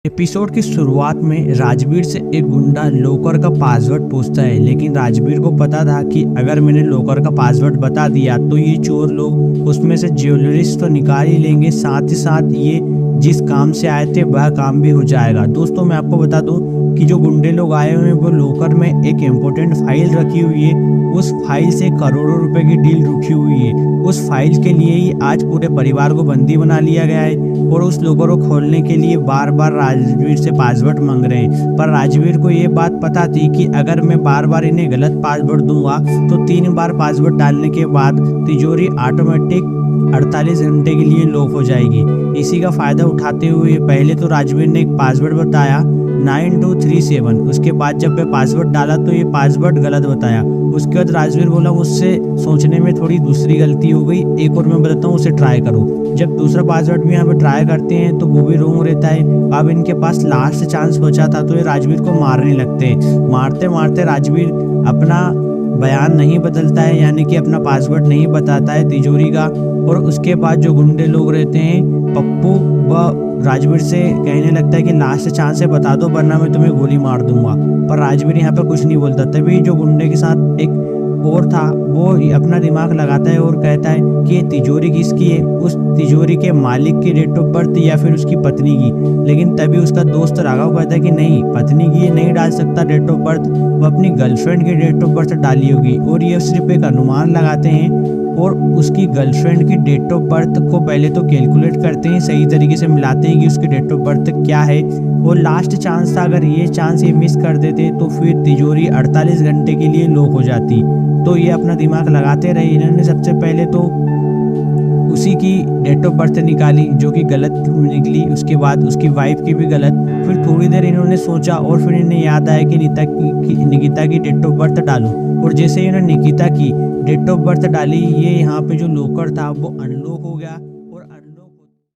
Episode की शुरुआत में राजवीर से एक गुंडा लॉकर का पासवर्ड पूछता है, लेकिन राजवीर को पता था कि अगर मैंने लॉकर का पासवर्ड बता दिया तो ये चोर लोग उसमें से ज्वेलरीज तो निकाल ही लेंगे, साथ ही साथ ये जिस काम से आए थे वह काम भी हो जाएगा। दोस्तों, मैं आपको बता दूं कि जो गुंडे लोग आए हुए हैं वो लॉकर में एक इम्पोर्टेंट फाइल रखी हुई है। उस फाइल से करोड़ों रुपए की डील रुकी हुई है। उस फाइल के लिए ही आज पूरे परिवार को बंदी बना लिया गया है और उस लॉकर को खोलने के लिए बार बार राजवीर से पासवर्ड मांग रहे हैं। पर राजवीर को ये बात पता थी कि अगर मैं बार बार इन्हें गलत पासवर्ड दूंगा तो 3 बार पासवर्ड डालने के बाद तिजोरी ऑटोमेटिक 48 घंटे के लिए लॉक हो जाएगी। इसी का फायदा उठाते हुए पहले तो राजवीर ने एक पासवर्ड बताया 9237। उसके बाद जब मैं पासवर्ड डाला तो ये पासवर्ड गलत बताया। उसके बाद राजवीर बोला मुझसे सोचने में थोड़ी दूसरी गलती हो गई, एक और मैं बताता हूँ, उसे ट्राई करो। जब दूसरा पासवर्ड भी यहाँ पे ट्राई करते हैं तो वो भी रॉन्ग रहता है। अब इनके पास लास्ट चांस बचा था तो ये राजवीर को मारने लगते। मारते मारते राजवीर अपना बयान नहीं बदलता है, यानी कि अपना पासवर्ड नहीं बताता है तिजोरी का। और उसके बाद जो गुंडे लोग रहते हैं पप्पू, वह राजवीर से कहने लगता है कि लास्ट चांस है, बता दो वरना मैं तुम्हें गोली मार दूंगा। पर राजवीर यहाँ पर कुछ नहीं बोलता। तभी जो गुंडे के साथ एक और था वो अपना दिमाग लगाता है और कहता है कि ये तिजोरी किसकी है, उस तिजोरी के मालिक की डेट ऑफ बर्थ या फिर उसकी पत्नी की। लेकिन तभी उसका दोस्त राघव कहता है कि नहीं, पत्नी की ये नहीं डाल सकता डेट ऑफ बर्थ, वो अपनी गर्लफ्रेंड की डेट ऑफ बर्थ डाली होगी। और ये सिर्फ एक अनुमान लगाते हैं और उसकी गर्लफ्रेंड की डेट ऑफ बर्थ को पहले तो कैलकुलेट करते हैं, सही तरीके से मिलाते हैं कि उसकी डेट ऑफ बर्थ क्या है। और लास्ट चांस था, अगर ये चांस ये मिस कर देते तो फिर तिजोरी 48 घंटे के लिए लॉक हो जाती। तो ये अपना दिमाग लगाते रहे। इन्होंने सबसे पहले तो उसी की डेट ऑफ बर्थ निकाली जो कि गलत निकली, उसके बाद उसकी वाइफ की भी गलत। फिर थोड़ी देर इन्होंने सोचा और फिर इन्हें याद आया कि निकिता की डेट ऑफ बर्थ डालूं। और जैसे ही इन्होंने निकिता की डेट ऑफ बर्थ डाली, ये यहाँ पे जो लॉकर था वो अनलॉक हो गया।